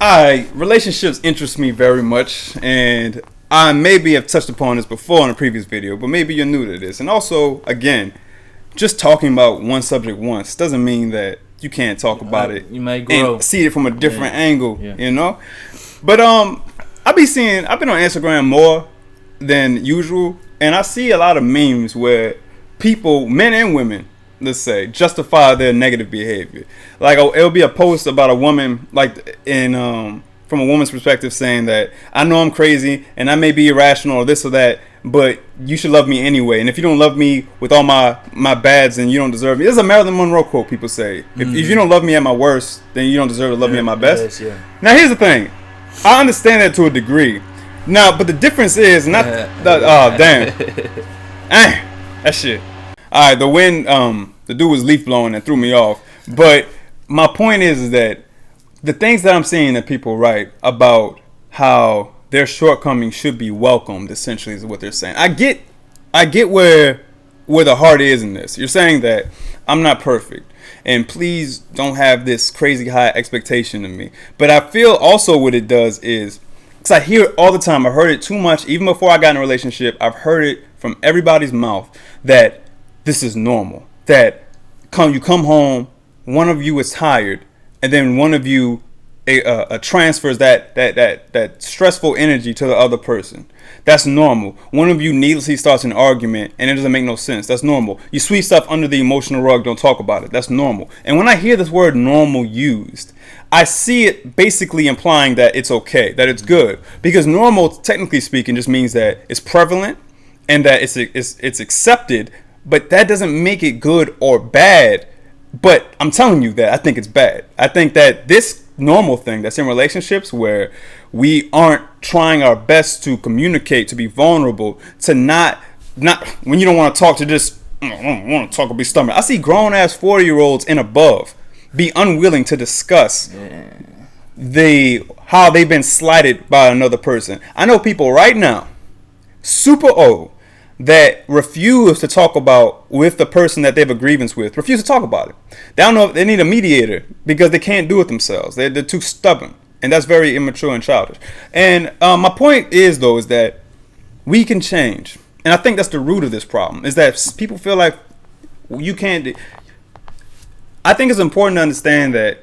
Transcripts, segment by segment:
Relationships interest me very much, and I maybe have touched upon this before in a previous video, but maybe you're new to this. And also, again, just talking about one subject once doesn't mean that you can't talk about it. You may grow and see it from a different angle, Yeah. you know. But I've been on Instagram more than usual, and I see a lot of memes where people, men and women, let's say, justify their negative behavior. Like it'll be a post about a woman, like from a woman's perspective, saying that I know I'm crazy and I may be irrational or this or that, but you should love me anyway. And if you don't love me with all my bads, then you don't deserve me. This is a Marilyn Monroe quote. People say, if you don't love me at my worst, then you don't deserve to love me at my best. Yes, yeah. Now here's the thing, I understand that to a degree. Now, but the difference is not oh damn, that shit. All right, the wind, the dude was leaf blowing and threw me off. But my point is that the things that I'm seeing that people write about how their shortcomings should be welcomed, essentially, is what they're saying. I get where the heart is in this. You're saying that I'm not perfect, and please don't have this crazy high expectation of me. But I feel also what it does is, because I hear it all the time. I heard it too much, even before I got in a relationship. I've heard it from everybody's mouth that this is normal. That you come home, one of you is tired, and then one of you transfers that stressful energy to the other person. That's normal. One of you needlessly starts an argument and it doesn't make no sense. That's normal. You sweep stuff under the emotional rug, don't talk about it. That's normal. And when I hear this word normal used, I see it basically implying that it's okay, that it's good. Because normal, technically speaking, just means that it's prevalent and that it's accepted, but that doesn't make it good or bad. But I'm telling you that I think it's bad. I think that this normal thing that's in relationships where we aren't trying our best to communicate, to be vulnerable, to not when you don't want to talk, to just I don't want to talk or be stubborn. I see grown ass 40-year-olds and above be unwilling to discuss how they've been slighted by another person. I know people right now, super old, that refuse to talk about with the person that they have a grievance with. Refuse to talk about it. They don't know if they need a mediator because they can't do it themselves. They're too stubborn, and that's very immature and childish. And my point is, though, is that we can change, and I think that's the root of this problem. Is that people feel like you can't. I think it's important to understand that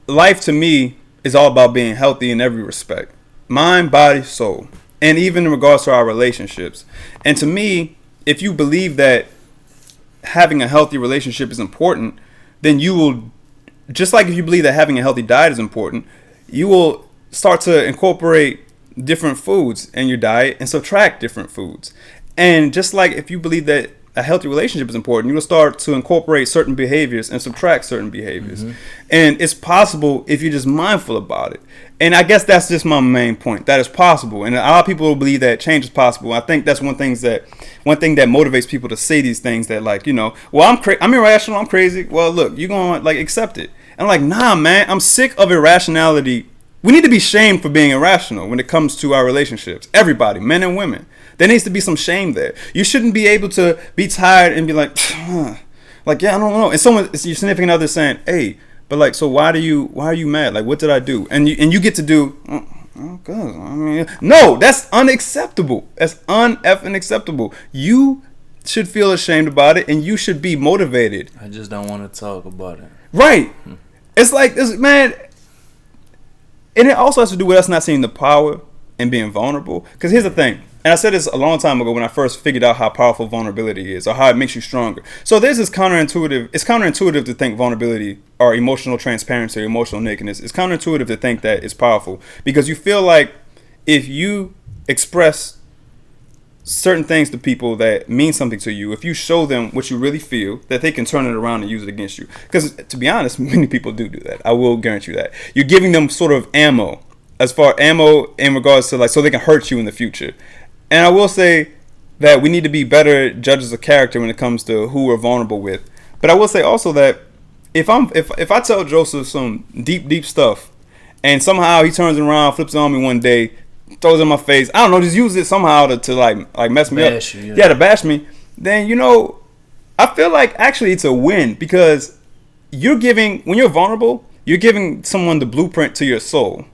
life, to me, is all about being healthy in every respect: mind, body, soul. And even in regards to our relationships. And to me, if you believe that having a healthy relationship is important, then you will, just like if you believe that having a healthy diet is important, you will start to incorporate different foods in your diet and subtract different foods. And just like if you believe that a healthy relationship is important, you will start to incorporate certain behaviors and subtract certain behaviors. And it's possible if you're just mindful about it. And I guess that's just my main point, that it's possible. And a lot of people believe that change is possible. I think that's one thing that motivates people to say these things, that, like, you know, well, I'm irrational, I'm crazy. Well, look, you're going to, like, accept it. And I'm like, nah, man, I'm sick of irrationality. We need to be shamed for being irrational when it comes to our relationships. Everybody, men and women. There needs to be some shame there. You shouldn't be able to be tired and be like, like, yeah, I don't know. And your significant other saying, hey, but, like, so why are you mad? Like, what did I do? And you get to do, cause I mean, no, that's unacceptable. That's uneffing acceptable. You should feel ashamed about it, and you should be motivated. I just don't want to talk about it. Right. It's like this, man. And it also has to do with us not seeing the power and being vulnerable. Because here's the thing. And I said this a long time ago when I first figured out how powerful vulnerability is, or how it makes you stronger. So there's this counterintuitive. It's counterintuitive to think vulnerability or emotional transparency or emotional nakedness. It's counterintuitive to think that it's powerful, because you feel like if you express certain things to people that mean something to you, if you show them what you really feel, that they can turn it around and use it against you. Because to be honest, many people do that. I will guarantee you that. You're giving them sort of ammo in regards to, like, so they can hurt you in the future. And I will say that we need to be better judges of character when it comes to who we're vulnerable with. But I will say also that if I tell Joseph some deep stuff, and somehow he turns around, flips it on me one day, throws it in my face, I don't know, just use it somehow to like mess me up. You, yeah, to bash me. Then, you know, I feel like actually it's a win, because when you're vulnerable, you're giving someone the blueprint to your soul.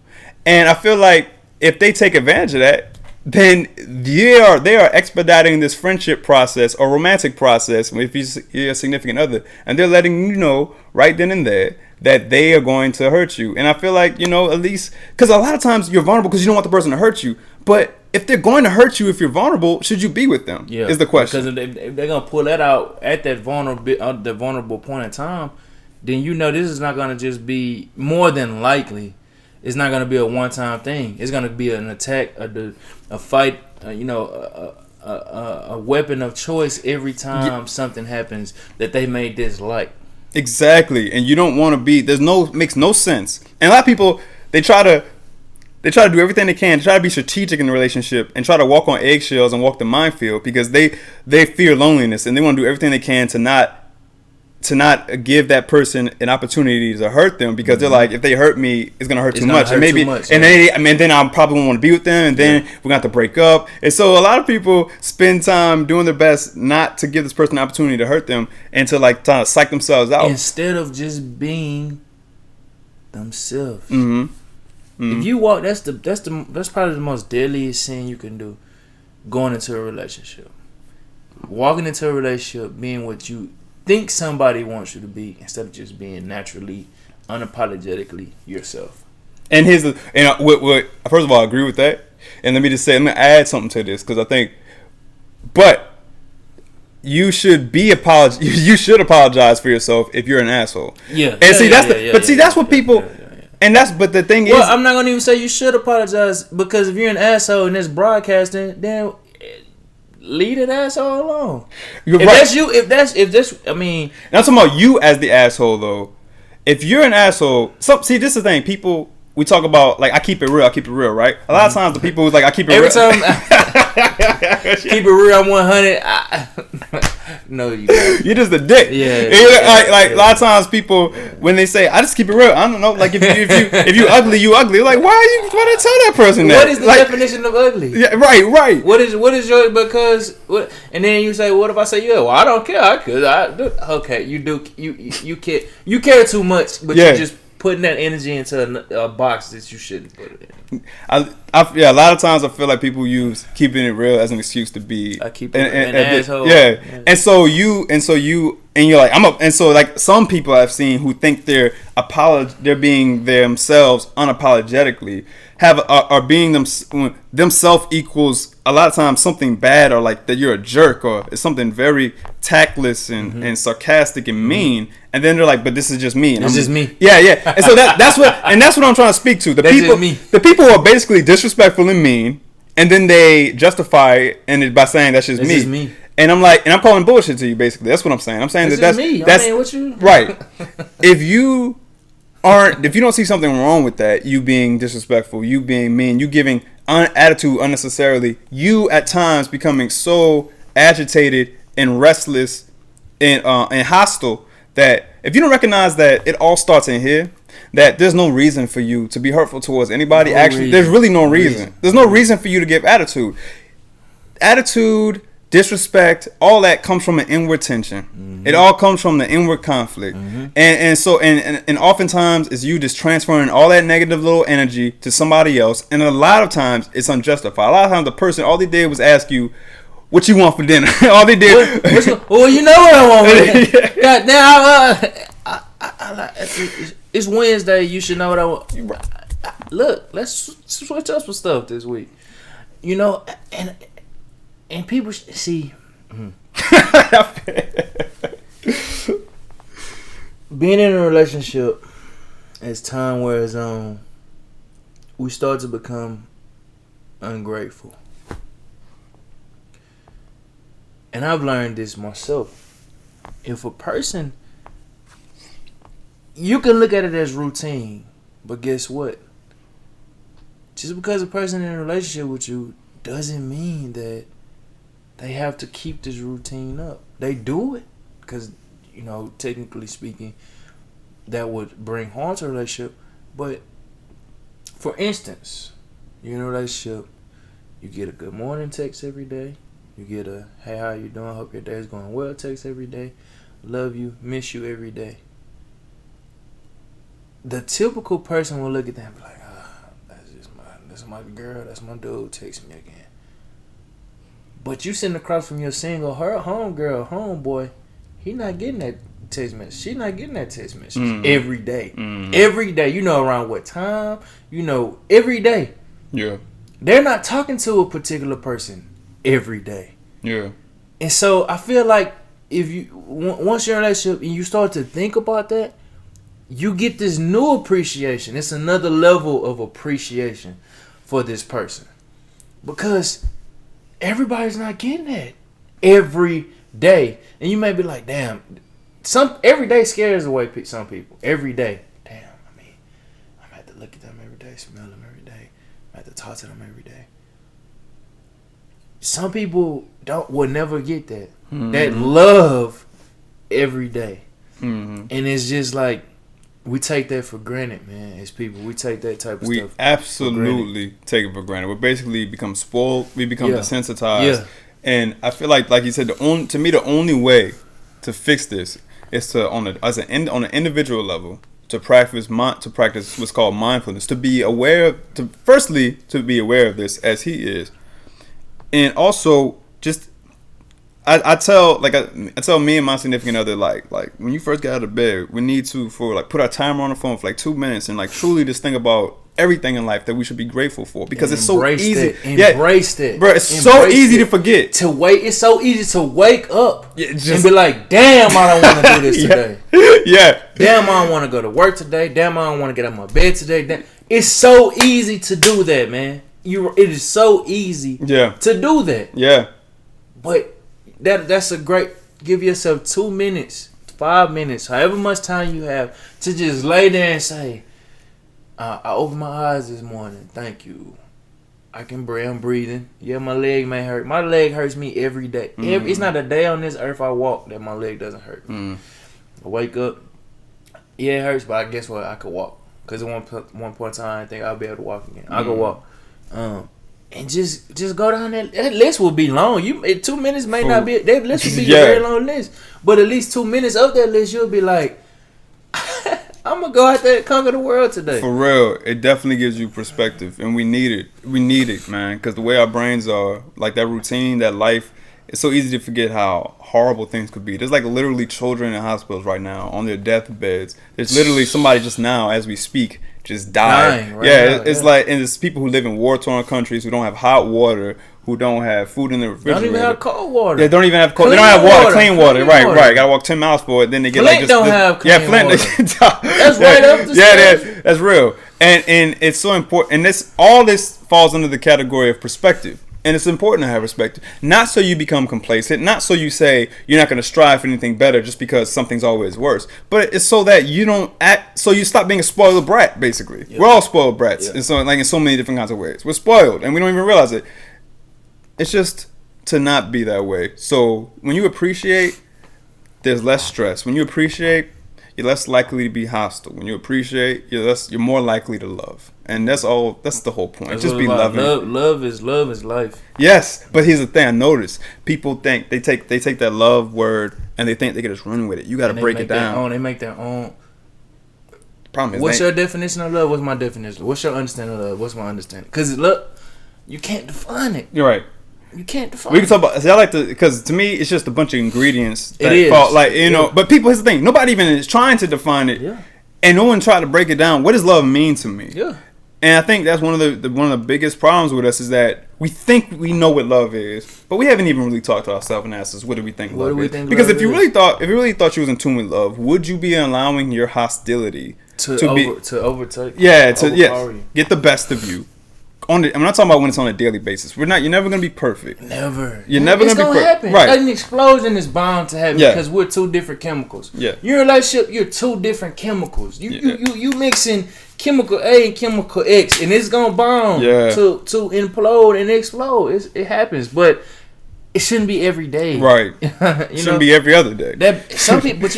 And I feel like if they take advantage of that, then they are expediting this friendship process or romantic process if you're a significant other, and they're letting you know right then and there that they are going to hurt you. And I feel like, at least because a lot of times you're vulnerable because you don't want the person to hurt you, but if they're going to hurt you if you're vulnerable, should you be with them? Yeah, is the question. Because if they're gonna pull that out at that vulnerable point in time, then this is not gonna just be, more than likely, it's not gonna be a one-time thing. It's gonna be an attack, a fight, a weapon of choice every time something happens that they may dislike. Exactly, and you don't want to be. Makes no sense. And a lot of people they try to do everything they can to try to be strategic in the relationship and try to walk on eggshells and walk the minefield because they fear loneliness and they want to do everything they can to not give that person an opportunity to hurt them because they're like, if they hurt me, it's gonna hurt too much, and then I probably won't want to be with them, and then we're gonna have to break up. And so a lot of people spend time doing their best not to give this person an opportunity to hurt them and to try to psych themselves out instead of just being themselves. Mm-hmm. If you walk, that's probably the most deadliest sin you can do. Going into a relationship, walking into a relationship, being what you think somebody wants you to be instead of just being naturally, unapologetically yourself. And first of all, I agree with that. And let me add something to this because I think, but you should you should apologize for yourself if you're an asshole. Yeah. And that's what people. And but the thing is, I'm not gonna even say you should apologize because if you're an asshole and it's broadcasting, then leave that asshole alone. You're if right. that's you, if this, I mean, I'm talking about you as the asshole though. If you're an asshole, see, this is the thing. People, we talk about I keep it real, right? A lot of times the people who's I keep it every real. Every time, keep it real. I'm 100. No, you don't. You're just a dick. A lot of times people when they say I just keep it real, I don't know. If you ugly, you ugly. Why did I tell that person that? What is the definition of ugly? Yeah, right. What is your and then you say, what if I say well I don't care. Okay, you do. You care too much, but you're just putting that energy into a box that you shouldn't put it in. A lot of times I feel like people use keeping it real as an excuse to be an asshole. Yeah. And so you're like some people I've seen who think they're being themselves unapologetically are being themselves equals a lot of times something bad or that you're a jerk or it's something very tactless and sarcastic and mean, and then they're like, but this is just me. And it's just me. Yeah. And so that's what I'm trying to speak to. The people who are basically disrespectful and mean, and then they justify it by saying that's just me. Just me. And I'm calling bullshit to you. Basically, that's what I'm saying. I'm saying that's me. That's what you right. If you don't see something wrong with that, you being disrespectful, you being mean, you giving attitude unnecessarily, you at times becoming so agitated and restless and hostile that if you don't recognize that it all starts in here, that there's no reason for you to be hurtful towards anybody. There's really no reason. There's no reason for you to give attitude. Disrespect, all that comes from an inward tension. Mm-hmm. It all comes from the inward conflict. Mm-hmm. And oftentimes it's you just transferring all that negative little energy to somebody else. And a lot of times it's unjustified. A lot of times the person, all they did was ask you, what you want for dinner? All they did. Well, you know what I want. God damn, it's Wednesday. You should know what I want. Look, let's switch up some stuff this week. And people see. Being in a relationship, as time wears on, we start to become ungrateful. And I've learned this myself. If a person, you can look at it as routine, but guess what? Just because a person in a relationship with you doesn't mean that they have to keep this routine up. They do it because, technically speaking, that would bring harm to a relationship. But, for instance, you're in a relationship, you get a good morning text every day. You get a, hey, how you doing? Hope your day's going well text every day. Love you, miss you every day. the typical person will look at that and be like, that's my girl, that's my dude, text me again. But you sitting across from your single homegirl, homeboy, he not getting that text message. She not getting that text message every day. Every day. You know around what time. You know every day. Yeah. They're not talking to a particular person every day. Yeah. And so I feel like if you once you're in a relationship and you start to think about that, you get this new appreciation. It's another level of appreciation for this person. Because everybody's not getting that every day. And you may be like, damn, every day scares away some people. Every day. Damn, I mean, I'm gonna have to look at them every day, smell them every day. I have to talk to them every day. Some people will never get that. That love every day. And it's just like, we take that for granted, man. As people, we take that type of stuff. We absolutely take it for granted. We basically become spoiled. We become desensitized. Yeah. And I feel like you said, the only way to fix this is to on an individual level to practice what's called mindfulness. To be aware to be aware of this as he is, and also just. I tell me and my significant other like when you first get out of bed, we need to put our timer on the phone for 2 minutes and truly just think about everything in life that we should be grateful for, because it's so easy. Embrace it, bro. It's so easy to forget. It's so easy to wake up and be like, "Damn, I don't want to do this today." Yeah. Damn, I don't want to go to work today. Damn, I don't want to get out of my bed today. Damn. It's so easy to do that, man. It is so easy. To do that. Yeah. But that's a great. Give yourself 2 minutes, 5 minutes, however much time you have to just lay there and say, I opened my eyes this morning. Thank you. I can breathe. I'm breathing. Yeah, my leg may hurt. My leg hurts me every day. It's not a day on this earth I walk that my leg doesn't hurt. I wake up. Yeah, it hurts, but guess what? I could walk. Because at one point in time, I think I'll be able to walk again. I could walk. And just go down that list will be long. 2 minutes may not be that list will be a very long list, but at least 2 minutes of that list you'll be like, I'm gonna go out there and conquer the world today. For real, it definitely gives you perspective, and we need it. We need it, man, because the way our brains are, like that routine, that life, it's so easy to forget how horrible things could be. There's literally children in hospitals right now on their deathbeds. There's literally somebody just now as we speak just died. It's like, and it's people who live in war-torn countries who don't have hot water, who don't have food in the refrigerator. Don't even have cold water. They don't even have cold. They don't have water, clean water. Right. Gotta walk 10 miles for it. Then they get Flint don't have clean water. That's right up the stairs. That's real. And it's so important. And all this falls under the category of perspective. And it's important to have perspective. Not so you become complacent. Not so you say you're not going to strive for anything better just because something's always worse. But it's so that you don't act. So you stop being a spoiled brat, basically. Yep. We're all spoiled brats. Yep. And so, in so many different kinds of ways. We're spoiled and we don't even realize it. It's just to not be that way. So when you appreciate, there's less stress. When you appreciate, you're less likely to be hostile. When you appreciate, you're more likely to love. And that's all. That's the whole point. Just be loving. Love is life. Yes, but here's the thing. I noticed people think they take that love word and they think they can just run with it. You got to break it down. They make their own. Problem is, what's your definition of love? What's my definition? What's your understanding of love? What's my understanding? Because look, you can't define it. You're right. You can't define. We can talk about. See, I like to, because to me it's just a bunch of ingredients. That it is fall, But people, here's the thing. Nobody even is trying to define it. Yeah. And no one tried to break it down. What does love mean to me? Yeah. And I think that's one of the biggest problems with us is that we think we know what love is, but we haven't even really talked to ourselves and asked us, what do we think love is? Because if you really thought you was in tune with love, would you be allowing your hostility to overtake? Get the best of you. I'm not talking about when it's on a daily basis. You're never gonna be perfect. Never. You're never gonna be perfect. Happen. Right. An explosion is bound to happen because we're two different chemicals. Yeah. Your relationship, you're two different chemicals. You mixing chemical A and chemical X, and it's gonna bomb to implode and explode. It happens, but it shouldn't be every day. Right. It shouldn't be every other day. Some people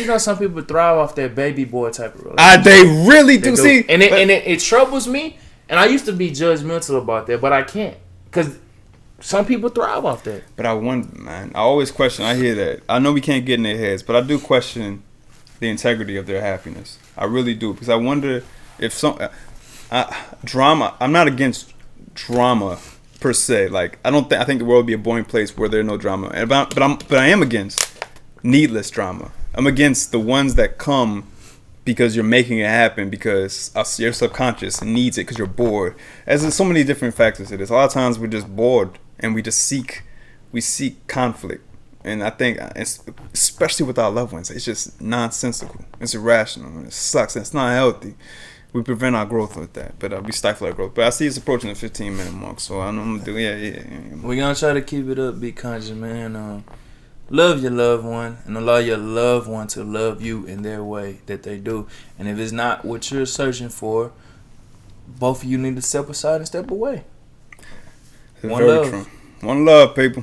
thrive off that baby boy type of relationship. They really do. See, and it troubles me. And I used to be judgmental about that, but I can't. Because some people thrive off that. But I wonder, man. I always question. I hear that. I know we can't get in their heads, but I do question the integrity of their happiness. I really do. Because I wonder, If some drama, I'm not against drama per se. Like I think the world would be a boring place where there's no drama. But I am against needless drama. I'm against the ones that come because you're making it happen because your subconscious needs it because you're bored. As in so many different factors to this. A lot of times we're just bored and we seek conflict. And I think, especially with our loved ones, it's just nonsensical. It's irrational. And it sucks. It's not healthy. We prevent our growth with that, but we stifle our growth. But I see it's approaching the 15-minute mark, so I'm gonna do. Yeah. We're gonna try to keep it up. Be conscious, man. Love your loved one and allow your loved one to love you in their way that they do. And if it's not what you're searching for, both of you need to step aside and step away. One love. One love, people.